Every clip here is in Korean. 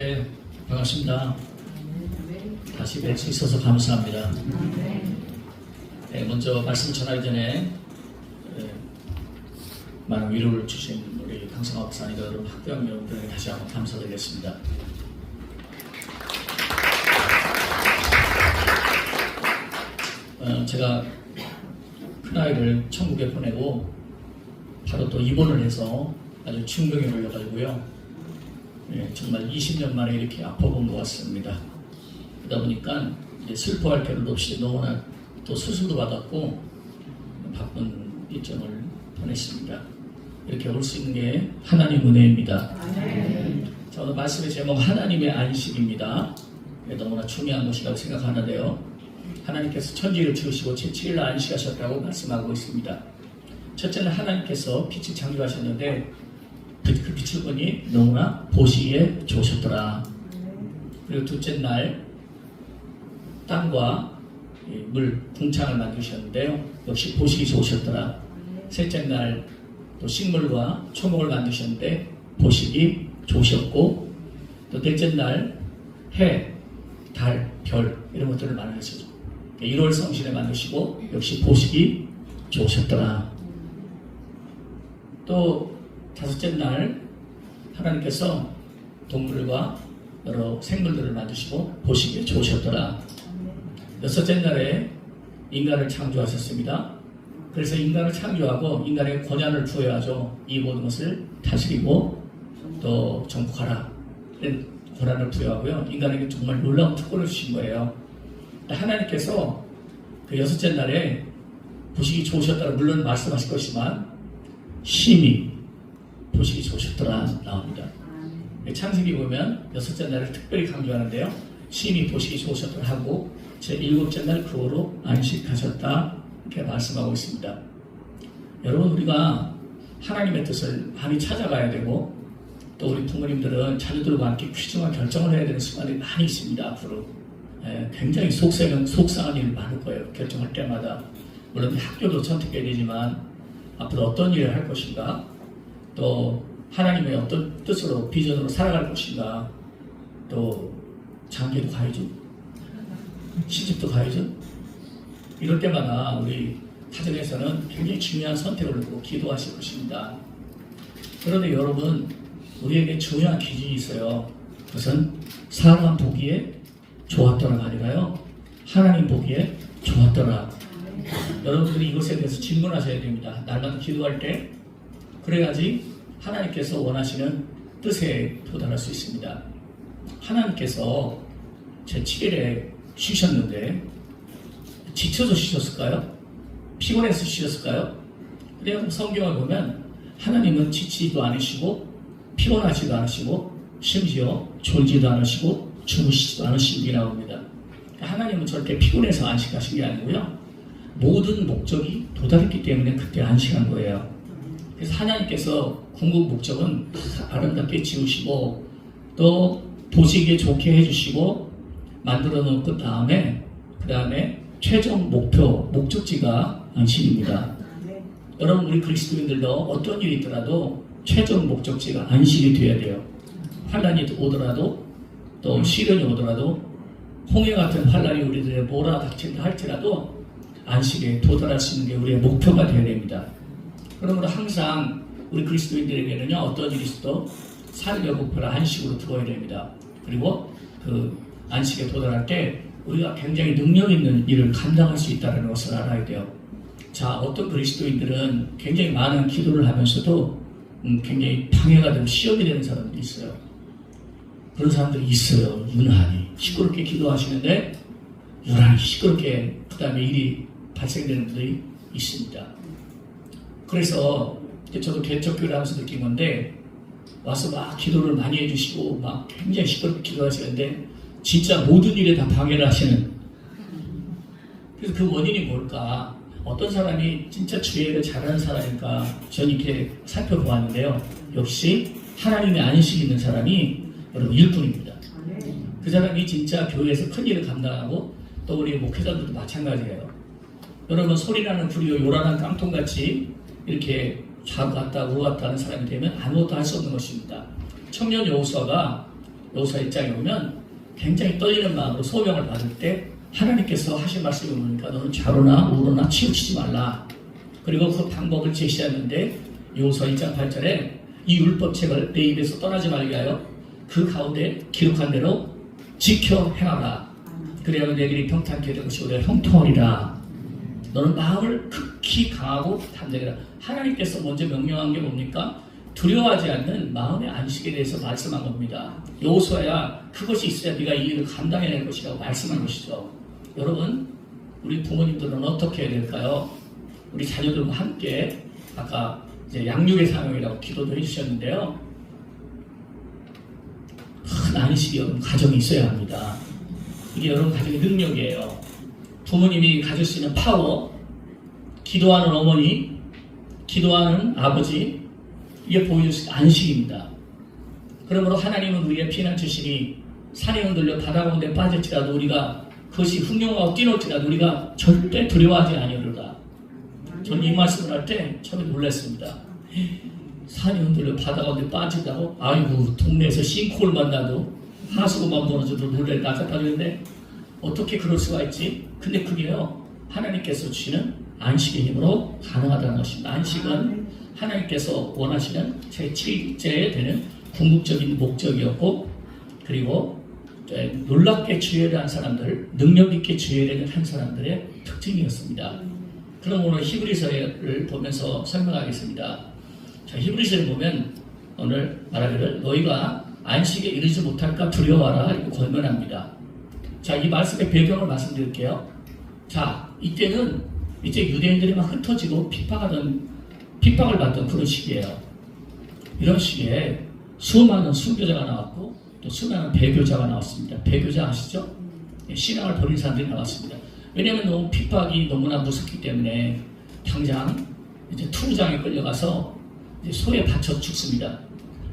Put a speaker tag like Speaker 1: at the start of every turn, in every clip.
Speaker 1: 네, 반갑습니다. 다시 뵐 수 있어서 감사합니다. 네, 먼저 말씀 전하기 전에 많은 위로를 주신 우리 강성학 목사님과 여러분 학교학 여러분들에게 다시 한번 감사드리겠습니다. 제가 큰아이를 천국에 보내고 바로 또 입원을 해서 아주 중병에 걸려가지고요. 정말 20년 만에 이렇게 아파본 것 같습니다. 그러다 보니까 이제 슬퍼할 겨를도 없이 너무나 또 수술도 받았고 바쁜 일정을 보냈습니다. 이렇게 올 수 있는 게 하나님 은혜입니다. 자, 오늘 말씀의 제목 하나님의 안식입니다. 너무나 중요한 것이라고 생각하는데요. 하나님께서 천지를 지으시고 제7일 안식하셨다고 말씀하고 있습니다. 첫째는 하나님께서 빛을 창조하셨는데 그 빛을 보니 너무나 보시기에 좋으셨더라. 그리고 둘째 날 땅과 물, 궁창을 만드셨는데요. 역시 보시기 좋으셨더라. 셋째 날 또 식물과 초목을 만드셨는데 보시기 좋으셨고, 또 넷째 날 해, 달, 별 이런 것들을 만드셨죠. 1월 성신에 만드시고 역시 보시기 좋으셨더라. 또 다섯째 날 하나님께서 동물과 여러 생물들을 만드시고 보시기에 좋으셨더라. 여섯째 날에 인간을 창조하셨습니다. 그래서 인간을 창조하고 인간에게 권한을 부여하죠. 이 모든 것을 다스리고 또 정복하라. 이런 권한을 부여하고요. 인간에게 정말 놀라운 특권을 주신 거예요. 하나님께서 그 여섯째 날에 보시기 좋으셨다고 물론 말씀하실 것이지만 심히 보시기 좋으셨더라 나옵니다. 창세기 보면 여섯째 날을 특별히 강조하는데요. 심히 보시기 좋으셨더라 하고 제7째 날 그 후로 안식하셨다 이렇게 말씀하고 있습니다. 여러분, 우리가 하나님의 뜻을 많이 찾아가야 되고 또 우리 부모님들은 자녀들과 함께 귀중한 결정을 해야 되는 순간이 많이 있습니다. 앞으로 굉장히 속상한 일이 많을 거예요. 결정할 때마다. 물론 학교도 선택해야 되지만 앞으로 어떤 일을 할 것인가, 또 하나님의 어떤 뜻으로 비전으로 살아갈 것인가, 또 장기도 가야죠, 시집도 가야죠. 이럴 때마다 우리 가정에서는 굉장히 중요한 선택을 하고 기도하실 것입니다. 그런데 여러분, 우리에게 중요한 기준이 있어요. 그것은 사람 보기에 좋았더라가 아니라요, 하나님 보기에 좋았더라. 여러분들이 이것에 대해서 질문하셔야 됩니다. 날마다 기도할 때. 그래야지 하나님께서 원하시는 뜻에 도달할 수 있습니다. 하나님께서 제7일에 쉬셨는데 지쳐서 쉬셨을까요? 피곤해서 쉬셨을까요? 그래서 성경을 보면 하나님은 지치지도 않으시고 피곤하지도 않으시고 심지어 졸지도 않으시고 주무시지도 않으신 게 나옵니다. 하나님은 절대 피곤해서 안식하신 게 아니고요. 모든 목적이 도달했기 때문에 그때 안식한 거예요. 그래서 하나님께서 궁극 목적은 아름답게 지으시고 또 보시기에 좋게 해주시고 만들어 놓은 그 다음에 최종 목적지가 안식입니다. 여러분, 우리 그리스도인들도 어떤 일이 있더라도 최종 목적지가 안식이 되어야 돼요. 환란이 오더라도 또 시련이 오더라도 홍해 같은 환란이 우리들의 몰아닥친다 할지라도 안식에 도달할 수 있는 게 우리의 목표가 되어야 됩니다. 그러므로 항상 우리 그리스도인들에게는요, 어떤 일이 있어도 삶의 목표를 안식으로 두어야 됩니다. 그리고 그 안식에 도달할 때 우리가 굉장히 능력 있는 일을 감당할 수 있다는 것을 알아야 돼요. 자, 어떤 그리스도인들은 굉장히 많은 기도를 하면서도 굉장히 방해가 되고 시험이 되는 사람들이 있어요. 그런 사람들이 있어요. 유난히 시끄럽게 기도하시는데 유난히 시끄럽게 그 다음에 일이 발생되는 분들이 있습니다. 그래서 저도 개척교회를 하면서 느낀 건데, 와서 막 기도를 많이 해주시고 막 굉장히 시끄럽게 기도하시는데 진짜 모든 일에 다 방해를 하시는. 그래서 그 원인이 뭘까? 어떤 사람이 진짜 주의를 잘하는 사람일까? 저는 이렇게 살펴보았는데요. 역시 하나님의 안식이 있는 사람이 여러분 일꾼입니다. 그 사람이 진짜 교회에서 큰 일을 감당하고 또 우리 목회자들도 마찬가지예요. 여러분, 소리나는 구리요 요란한 깡통같이 이렇게 좌우 갔다 우로 갔다 하는 사람이 되면 아무것도 할 수 없는 것입니다. 청년 여호수아가 여호수아 1장에 보면 굉장히 떨리는 마음으로 소명을 받을 때 하나님께서 하신 말씀이 뭡니까? 너는 좌로나 우로나 치우치지 말라. 그리고 그 방법을 제시하는데 여호수아 1장 8절에 이 율법책을 내 입에서 떠나지 말게 하여 그 가운데 기록한 대로 지켜 행하라. 그래야 내 길이 평탄케 될 것이고 내가 형통하리라. 너는 마음을 극히 강하고 담대하라. 하나님께서 먼저 명령한 게 뭡니까? 두려워하지 않는 마음의 안식에 대해서 말씀한 겁니다. 여호수아야 그것이 있어야 네가 이 일을 감당해낼 것이라고 말씀한 것이죠. 여러분, 우리 부모님들은 어떻게 해야 될까요? 우리 자녀들과 함께 아까 이제 양육의 사명이라고 기도도 해주셨는데요. 큰 안식이 여러분 가정에 있어야 합니다. 이게 여러분 가정의 능력이에요. 부모님이 가질 수 있는 파워, 기도하는 어머니, 기도하는 아버지, 이게 보여줄 수 있는 안식입니다. 그러므로 하나님은 우리의 피난 주시니 산이 흔들려 바다 가운데 빠질지라도 우리가 그것이 흉룡하고 뛰놀지라도 우리가 절대 두려워하지 아니하리로다. 저는 이 말씀을 할 때 처음에 놀랐습니다. 산이 흔들려 바다 가운데 빠진다고? 아이고, 동네에서 싱크홀 만나도 하수구만 무너져도 놀래 나잡아주는데 어떻게 그럴 수가 있지? 근데 그게요, 하나님께서 주시는 안식의 힘으로 가능하다는 것입니다. 안식은 하나님께서 원하시는 제7제에 되는 궁극적인 목적이었고, 그리고 놀랍게 주의를 사람들, 능력 있게 주의를 한 사람들의 특징이었습니다. 그럼 오늘 히브리서를 보면서 설명하겠습니다. 자, 히브리서를 보면 오늘 말하기를 너희가 안식에 이르지 못할까 두려워하라 이렇게 권면합니다. 자, 이 말씀의 배경을 말씀드릴게요. 자, 이때는 이제 유대인들이 막 흩어지고 핍박을 받던 그런 시기예요. 이런 시기에 수많은 순교자가 나왔고 또 수많은 배교자가 나왔습니다. 배교자 아시죠? 신앙을 버린 사람들이 나왔습니다. 왜냐하면 너무 핍박이 너무나 무섭기 때문에 당장 이제 투구장에 끌려가서 이제 소에 받쳐 죽습니다.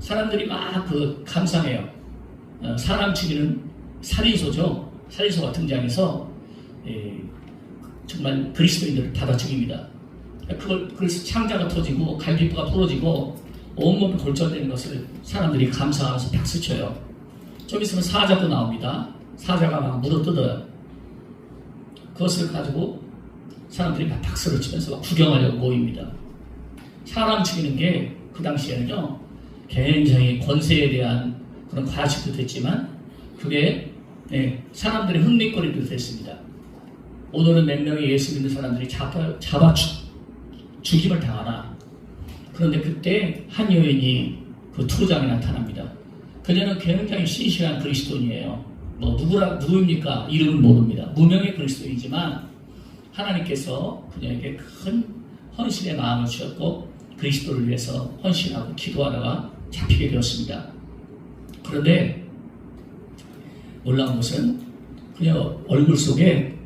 Speaker 1: 사람들이 막 감상해요. 사람 죽이는 살인소죠. 살인소가 등장해서 정말 그리스도인들을 받아 죽입니다. 그래서 창자가 터지고 갈비뼈가 부러지고 온몸이 골절되는 것을 사람들이 감상하면서 박수쳐요. 좀 있으면 사자도 나옵니다. 사자가 막 물어뜯어요. 그것을 가지고 사람들이 막 박수를 치면서 막 구경하려고 모입니다. 사람 죽이는 게 그 당시에는요, 굉장히 권세에 대한 그런 과식도 됐지만 그게 사람들의 흥미거리도 됐습니다. 오늘은 몇 명의 예수 믿는 사람들이 잡아 죽임을 당하나. 그런데 그때 한 여인이 그 투구장에 나타납니다. 그녀는 굉장히 신실한 그리스도인이에요. 누구입니까? 이름은 모릅니다. 무명의 그리스도이지만 하나님께서 그녀에게 큰 헌신의 마음을 주셨고 그리스도를 위해서 헌신하고 기도하다가 잡히게 되었습니다. 그런데 놀라운 것은 그녀 얼굴 속에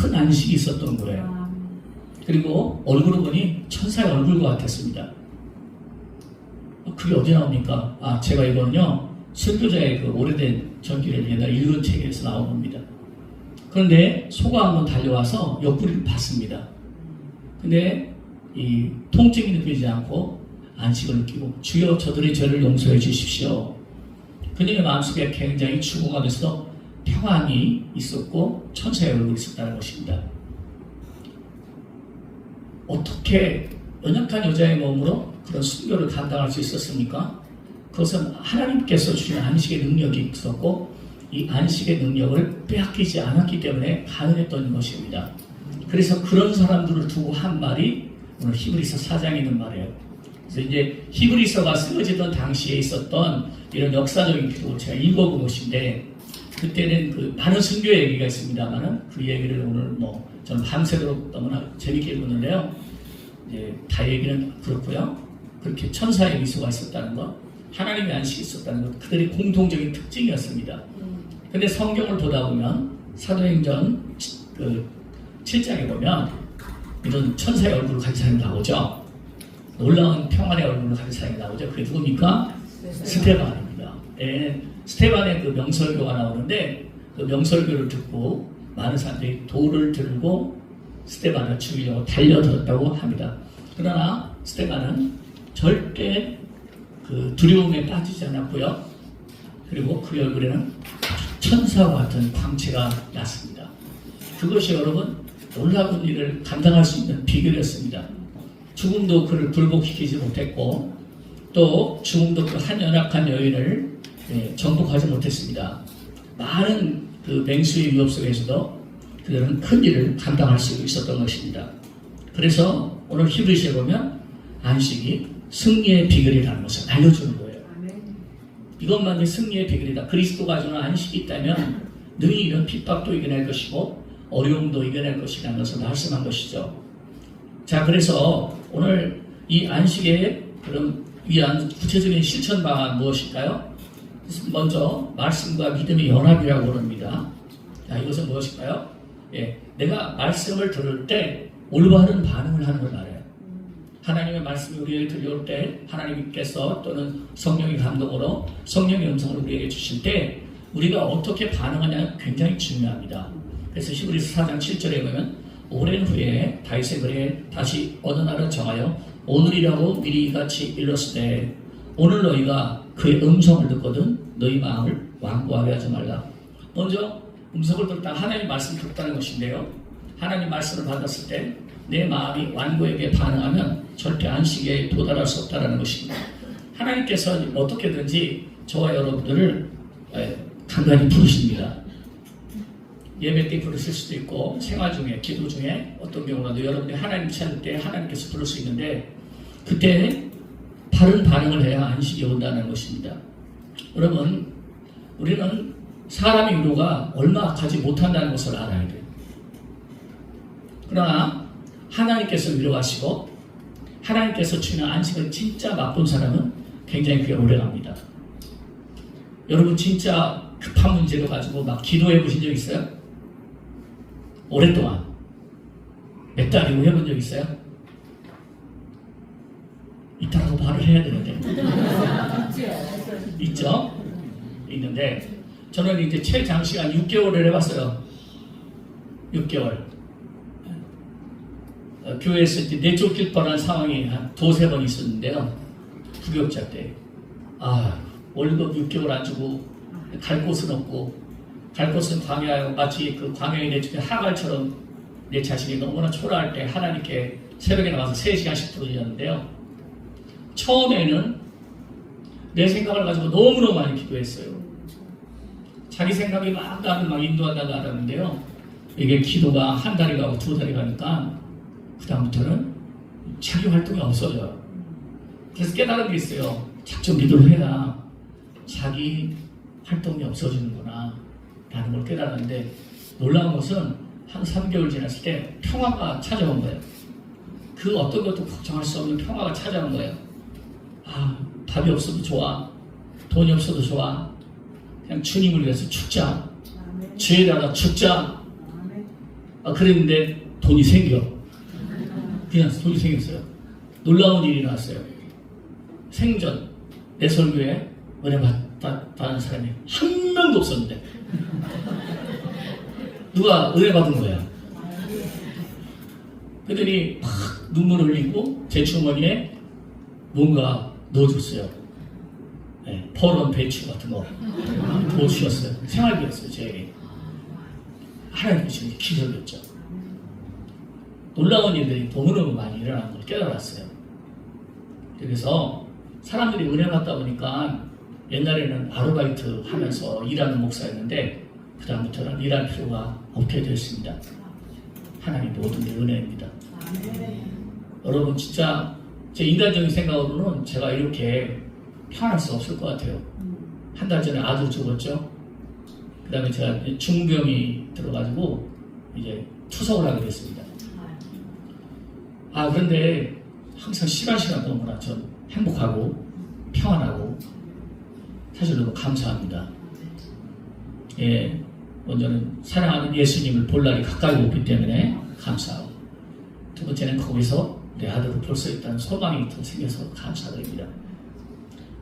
Speaker 1: 큰 안식이 있었던 거예요. 그리고 얼굴을 보니 천사의 얼굴과 같았습니다. 그게 어디 나옵니까? 제가 이거는요, 순교자의 그 오래된 전기를 옛날에 읽은 책에서 나온 겁니다. 그런데 소가 한번 달려와서 옆구리를 봤습니다. 근데 이 통증이 느껴지지 않고 안식을 느끼고 주여 저들의 죄를 용서해 주십시오. 그녀의 마음속에 굉장히 죽어가면서 평안이 있었고 천사의 얼굴이 있었다는 것입니다. 어떻게 연약한 여자의 몸으로 그런 순교를 감당할 수 있었습니까? 그것은 하나님께서 주신 안식의 능력이 있었고 이 안식의 능력을 빼앗기지 않았기 때문에 가능했던 것입니다. 그래서 그런 사람들을 두고 한 말이 오늘 히브리서 4장에 있는 말이에요. 그래서 이제 히브리서가 쓰여지던 당시에 있었던 이런 역사적인 기록을 제가 읽어본 것인데 그때는 그 많은 순교 얘기가 있습니다만은 그 얘기를 오늘 저는 밤새도록 너무나 재밌게 읽었는데요. 이제 다 얘기는 그렇고요. 그렇게 천사의 미소가 있었다는 것, 하나님의 안식이 있었다는 것, 그들의 공통적인 특징이었습니다. 근데 성경을 보다 보면 사도행전 7장에 보면 이런 천사의 얼굴을 가진 사람이 나오죠. 놀라운 평안의 얼굴을 가진 사람이 나오죠. 그게 누굽니까? 스테반입니다. 스테반의 그 명설교가 나오는데 그 명설교를 듣고 많은 사람들이 돌을 들고 스테반을 죽이려고 달려들었다고 합니다. 그러나 스테반은 절대 그 두려움에 빠지지 않았고요. 그리고 그 얼굴에는 천사와 같은 광채가 났습니다. 그것이 여러분 놀라운 일을 감당할 수 있는 비결이었습니다. 죽음도 그를 굴복시키지 못했고 또 죽음도 그 한 연약한 여인을 정복하지 못했습니다. 많은 그 맹수의 위협 속에서도 그들은 큰 일을 감당할 수 있었던 것입니다. 그래서 오늘 히브리서에 보면 안식이 승리의 비결이라는 것을 알려주는 거예요. 이것만이 승리의 비결이다. 그리스도가 주는 안식이 있다면 능히 이런 핍박도 이겨낼 것이고 어려움도 이겨낼 것이라는 것을 말씀한 것이죠. 자, 그래서 오늘 이 안식의 그럼 위한 구체적인 실천 방안 무엇일까요? 먼저 말씀과 믿음의 연합이라고 합니다. 자, 이것은 무엇일까요? 내가 말씀을 들을 때 올바른 반응을 하는 걸 말해요. 하나님의 말씀이 우리에게 들려올 때 하나님께서 또는 성령의 감동으로 성령의 음성을 우리에게 주실 때 우리가 어떻게 반응하냐 굉장히 중요합니다. 그래서 히브리서 4장 7절에 보면 오랜 후에 다윗의 글에 다시 어느 날을 정하여 오늘이라고 미리 이같이 일렀으되 오늘 너희가 그의 음성을 듣거든 너희 마음을 완고하게 하지 말라. 먼저 음성을 듣다 하나님 말씀을 듣다는 것인데요. 하나님 말씀을 받았을 때 내 마음이 완고하게 반응하면 절대 안식에 도달할 수 없다는 것입니다. 하나님께서 어떻게든지 저와 여러분들을 간간히 부르십니다. 예배 때 부르실 수도 있고 생활 중에 기도 중에 어떤 경우라도 여러분이 하나님 찾을 때 하나님께서 부를 수 있는데 그때 바른 반응을 해야 안식이 온다는 것입니다. 여러분 우리는 사람의 위로가 얼마 가지 못한다는 것을 알아야 돼요. 그러나 하나님께서 위로하시고 하나님께서 주는 안식을 진짜 맛본 사람은 굉장히 그게 오래갑니다. 여러분 진짜 급한 문제를 가지고 막 기도해 보신 적 있어요? 오랫동안 몇 달이고 해본 적 있어요? 이따라고 말을 해야 되는데 있죠? 있는데 저는 이제 최장시간 6개월을 해봤어요. 6개월 교회에서 이제 내쫓길 뻔한 상황이 한 2-3번 있었는데요. 부교육자 때 월급 6개월 안 주고 갈 곳은 없고 갈 곳은 광야요. 마치 그 광야에 내쫓긴 하갈처럼 내 자신이 너무나 초라할 때 하나님께 새벽에 나와서 3시간씩 부르셨는데요. 처음에는 내 생각을 가지고 너무너무 많이 기도했어요. 자기 생각이 막 나를 막 인도한다고 알았는데요. 이게 기도가 한 달이 가고 2달이 가니까 그 다음부터는 자기 활동이 없어져요. 그래서 깨달은 게 있어요. 작정 기도를 해야 자기 활동이 없어지는구나 라는 걸 깨달았는데 놀라운 것은 한 3개월 지났을 때 평화가 찾아온 거예요. 그 어떤 것도 걱정할 수 없는 평화가 찾아온 거예요. 밥이 없어도 좋아. 돈이 없어도 좋아. 그냥 주님을 위해서 죽자. 죄에다가 죽자. 그랬는데 돈이 생겨. 그냥 돈이 생겼어요. 놀라운 일이 나왔어요. 생전 내 설교에 은혜 받는 사람이 한 명도 없었는데 누가 은혜 받은 거야. 그랬더니 막 눈물을 흘리고 제 주머니에 뭔가 넣어줬어요. 퍼런 배추 같은 거 넣어주셨어요. 생활비였어요. 제게 하나님 주신 기적이었죠. 놀라운 일들이 너무너무 많이 일어나는 걸 깨달았어요. 그래서 사람들이 은혜 받다 보니까 옛날에는 아르바이트 하면서 일하는 목사였는데 그 다음부터는 일할 필요가 없게 되었습니다. 하나님 모든 게 은혜입니다. 여러분 진짜 제 인간적인 생각으로는 제가 이렇게 편할 수 없을 것 같아요. 한 달 전에 아들 죽었죠. 그 다음에 제가 중병이 들어가지고 이제 투석을 하게 됐습니다. 그런데 항상 시간 너무나 전 행복하고 평안하고 사실 너무 감사합니다. 먼저는 사랑하는 예수님을 볼 날이 가까이 오기 때문에 감사하고 두 번째는 거기서 내 아들을 볼 수 있다는 소망이 더 생겨서 감사드립니다.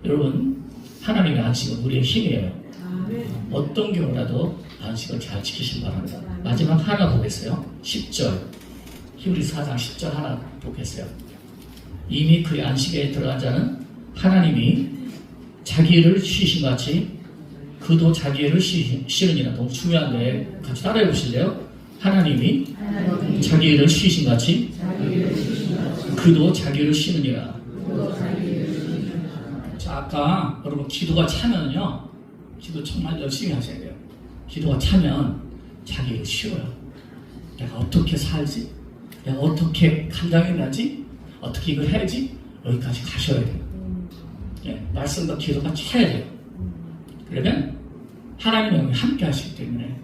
Speaker 1: 여러분 하나님의 안식은 우리의 힘이에요. 어떤 경우라도 안식을 잘 지키시기 바랍니다. 마지막 하나 보겠어요. 10절 히브리서 4장 10절 하나 보겠어요. 이미 그의 안식에 들어간 자는 하나님이 자기 일을 쉬신같이 그도 자기 일을 쉬느니라. 너무 중요한데 같이 따라해 보실래요? 하나님이 자기 일을 쉬신 같이 그도 자기 일을 쉬느니라. 자, 아까 여러분 기도가 차면요, 기도 정말 열심히 하셔야 돼요. 기도가 차면 자기 일을 쉬어요. 내가 어떻게 살지? 내가 어떻게 감당해야지? 어떻게 이걸 해야지? 여기까지 가셔야 돼요. 예, 말씀과 기도가 차야 돼요. 그러면 하나님이 함께 하시기 때문에,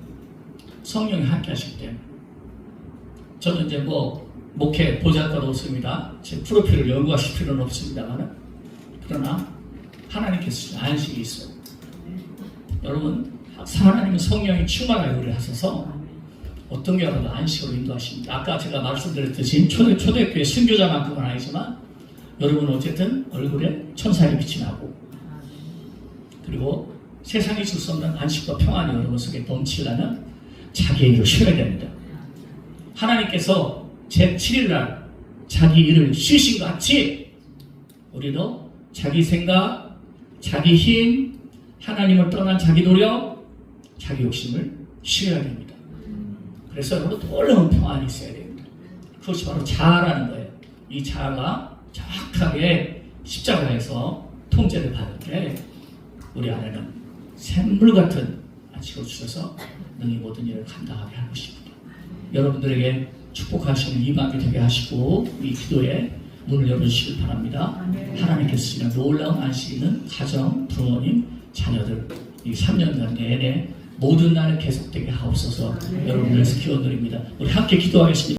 Speaker 1: 성령이 함께 하시기 때문에. 저는 이제 목회 보잘것 없습니다. 제 프로필을 연구하실 필요는 없습니다만, 그러나 하나님께서 안식이 있어요. 여러분, 하나님은 성령이 충만하게 우리를 하셔서 어떤 게 여러분 안식으로 인도하십니다. 아까 제가 말씀드렸듯이 초대교회 순교자만큼은 아니지만 여러분 어쨌든 얼굴에 천사의 빛이 나고, 그리고 세상이 줄 수 없는 안식과 평안이 여러분 속에 넘치려면 자기의 일을 쉬어야 됩니다. 하나님께서 제7일날 자기 일을 쉬신 것 같이 우리도 자기 생각, 자기 힘, 하나님을 떠난 자기 노력, 자기 욕심을 쉬어야 됩니다. 그래서 여러분 놀라운 평안이 있어야 됩니다. 그것이 바로 자아라는 거예요. 이 자아가 정확하게 십자가에서 통제를 받을 때 우리 안에는 샘물 같은 안식을 주셔서 능히 모든 일을 감당하게 할 것입니다. 여러분들에게 축복하시는 이 밤이 되게 하시고 이 기도에 문을 열어주시길 바랍니다. 하나님께서 주시는 놀라운 안식이 있는 가정, 부모님, 자녀들 이 3년간 내내 모든 날에 계속되게 하옵소서. 여러분들에서 기원드립니다. 우리 함께 기도하겠습니다.